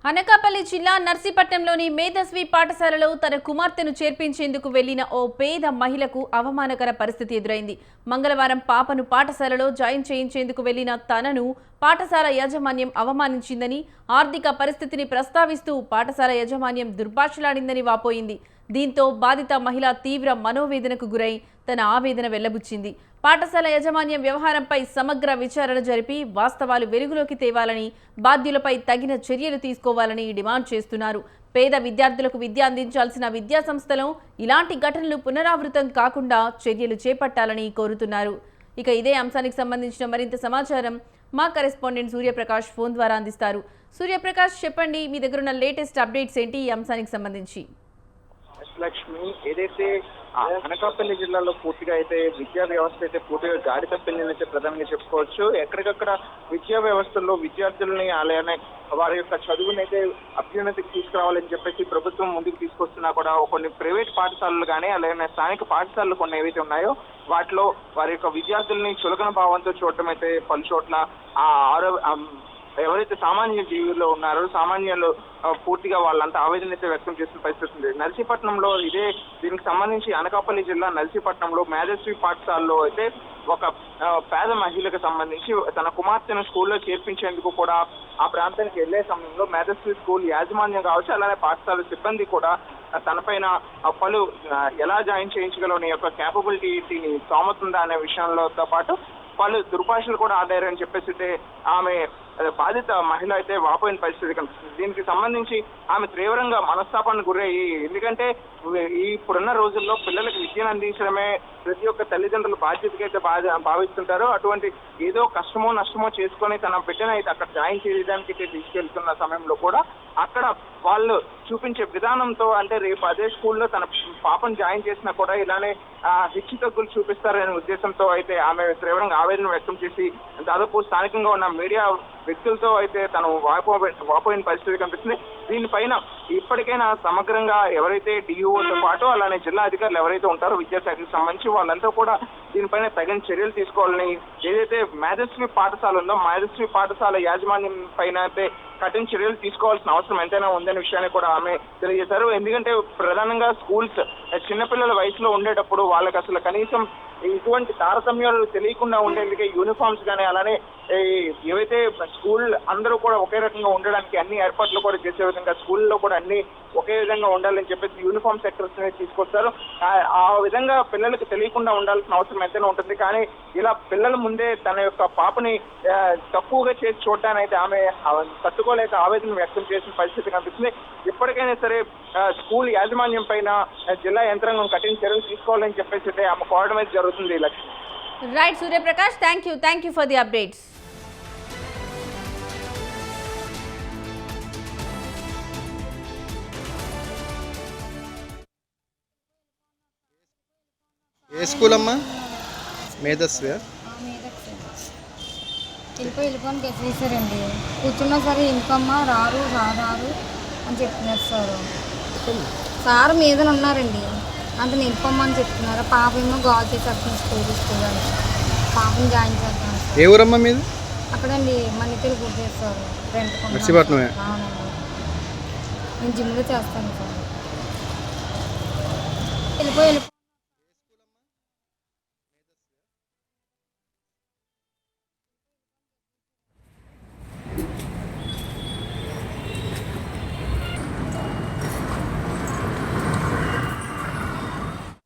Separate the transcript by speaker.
Speaker 1: అనకాపల్లి జిల్లా నర్సీపట్నంలోని మేధస్వి పాఠశాలలో తన కుమార్తెను చేర్పించేందుకు వెళ్లిన ఓ పేద మహిళకు అవమానకర పరిస్థితి ఎదురైంది. మంగళవారం పాపను పాఠశాలలో జాయిన్ చేయించేందుకు వెళ్లిన తనను పాఠశాల యాజమాన్యం అవమానించిందని, ఆర్థిక పరిస్థితిని ప్రస్తావిస్తూ పాఠశాల యాజమాన్యం దుర్భాషలాడిందని వాపోయింది. దీంతో బాధిత మహిళ తీవ్ర మనోవేదనకు గురై తన ఆవేదన వెళ్లబుచ్చింది. పాఠశాల యాజమాన్యం వ్యవహారంపై సమగ్ర విచారణ జరిపి వాస్తవాలు వెలుగులోకి తేవాలని, బాధ్యులపై తగిన చర్యలు తీసుకోవాలని డిమాండ్ చేస్తున్నారు. పేద విద్యార్థులకు విద్య అందించాల్సిన విద్యాసంస్థలో ఇలాంటి ఘటనలు పునరావృతం కాకుండా చర్యలు చేపట్టాలని కోరుతున్నారు. ఇక ఇదే అంశానికి సంబంధించిన మరింత సమాచారం మా కరెస్పాండెంట్ సూర్యప్రకాష్ ఫోన్ ద్వారా అందిస్తారు. సూర్యప్రకాష్, చెప్పండి, మీ దగ్గర ఉన్న లేటెస్ట్ అప్డేట్స్ ఏంటి ఈ అంశానికి సంబంధించి?
Speaker 2: లక్ష్మి, ఏదైతే అనకాపల్లి జిల్లాలో పూర్తిగా అయితే విద్యా వ్యవస్థ అయితే పూర్తిగా గాడి తప్పిందని ప్రధానంగా చెప్పుకోవచ్చు. ఎక్కడికక్కడ విద్యా వ్యవస్థల్లో విద్యార్థులని అలానే వారి యొక్క చదువుని అయితే అభ్యున్నతికి తీసుకురావాలని చెప్పేసి ప్రభుత్వం ముందుకు తీసుకొస్తున్నా కూడా కొన్ని ప్రైవేట్ పాఠశాలలు కానీ అలాగే స్థానిక పాఠశాలలు కొన్ని ఏవైతే ఉన్నాయో వాటిలో వారి యొక్క విద్యార్థుల్ని చులకన భావంతో చూడటం అయితే పలు చోట్ల ఎవరైతే సామాన్య జీవుల్లో ఉన్నారో సామాన్యులు పూర్తిగా వాళ్ళంతా ఆవేదన అయితే వ్యక్తం చేస్తున్న పరిస్థితి ఉంది. నర్సీపట్నంలో దీనికి సంబంధించి అనకాపల్లి జిల్లా నర్సీపట్నంలో మేధస్వి పాఠశాలలో అయితే ఒక పేద మహిళకు సంబంధించి తన కుమార్తెను స్కూల్లో చేర్పించేందుకు కూడా ఆ ప్రాంతానికి వెళ్లే సమయంలో మేధస్వి స్కూల్ యాజమాన్యం కావచ్చు అలానే పాఠశాల సిబ్బంది కూడా తనపైన పలు ఎలా జాయిన్ చేయించగలవు, నీ యొక్క క్యాపబిలిటీని స్తోమతుందా అనే విషయంలోతో పాటు పలు దుర్భాషలు కూడా ఆడారని చెప్పేసి ఆమె బాధిత మహిళ అయితే వాపోయిన పరిస్థితి కనిపిస్తుంది. దీనికి సంబంధించి ఆమె తీవ్రంగా మనస్తాపానికి గురయ్యి, ఎందుకంటే ఇప్పుడున్న రోజుల్లో పిల్లలకు విద్యను అందించడమే ప్రతి ఒక్క తల్లిదండ్రుల బాధ్యతగా అయితే భావిస్తుంటారు. అటువంటి ఏదో కష్టమో నష్టమో చేసుకొని తన బిడ్డను అయితే అక్కడ జాయిన్ చేయడానికి తీసుకెళ్తున్న సమయంలో కూడా అక్కడ వాళ్ళు చూపించే విధానంతో, అంటే రేపు అదే స్కూల్లో తన పాపను జాయిన్ చేసినా కూడా ఇలానే హెచ్చు తగ్గులు చూపిస్తారనే ఉద్దేశంతో అయితే ఆమె తీవ్రంగా ఆవేదన వ్యక్తం చేసి దాదాపు స్థానికంగా ఉన్న మీడియా వ్యక్తులతో అయితే తను వాపోయిన పరిస్థితి కనిపిస్తుంది. దీనిపైన ఇప్పటికైనా సమగ్రంగా ఎవరైతే డిఈఓతో పాటు అలానే జిల్లా అధికారులు ఎవరైతే ఉంటారో విద్యాశాఖకు సంబంధించి వాళ్ళంతా కూడా దీనిపైన తగిన చర్యలు తీసుకోవాలని, ఏదైతే మేధస్వి పాఠశాల ఉందో మేధస్వి పాఠశాల యాజమాన్యం పైన అయితే కఠిన చర్యలు తీసుకోవాల్సిన అవసరం ఎంతైనా ఉందనే విషయాన్ని కూడా ఆమె తెలియజేశారు. ఎందుకంటే ప్రధానంగా స్కూల్స్ చిన్నపిల్లల వయసులో ఉండేటప్పుడు వాళ్ళకి అసలు కనీసం ఇటువంటి తారతమ్యాలు తెలియకుండా ఉండేందుకే యూనిఫామ్స్ కానీ అలానే ఏవైతే స్కూల్ అందరూ కూడా ఒకే రకంగా ఉండడానికి అన్ని ఏర్పాట్లు కూడా చేసే విధంగా స్కూల్లో కూడా అన్ని ఒకే విధంగా ఉండాలని చెప్పేసి యూనిఫామ్ సెక్టర్స్ తీసుకొస్తారు. ఆ విధంగా పిల్లలకు తెలియకుండా ఉండాల్సిన అవసరం ఎంతైనా ఉంటుంది. కానీ ఇలా పిల్లల ముందే తన యొక్క పాపని తక్కువగా చేసి చూడటానికి అయితే ఆమె తట్టుకోలేక ఆవేదన వ్యక్తం చేసిన పరిస్థితి కనిపిస్తుంది. ఇప్పటికైనా సరే స్కూల్ యాజమాన్యం పైన జిల్లా యంత్రాంగం కఠిన చర్యలు తీసుకోవాలని చెప్పేసి ఆమె కోరడం అయితే జరుగుతుంది. Lakshmi.
Speaker 1: Right Suryaprakash, thank you for the updates.
Speaker 3: A school అమ్మా? మేధస్వి
Speaker 4: వెళ్ళిపోని గెలిచేసారండి. కూర్చున్నా సరే ఇంకమ్మా రారు అని చెప్తున్నారు సార్ మీద ఉన్నారండి. అంటే నిలిపమ్మని చెప్తున్నారు. పాప ఏమో గాల్ చేసేస్తాను స్కూల్ అని పాపని జాయిన్ చేస్తాను.
Speaker 3: ఏ ఊరమ్మా మీది?
Speaker 4: అక్కడండి మన్నికలు గుర్తు చేస్తారు
Speaker 3: నర్సీపట్నమే.
Speaker 4: అవునండి, నేను జిమ్లో చేస్తాను సార్. వెళ్ళిపోయి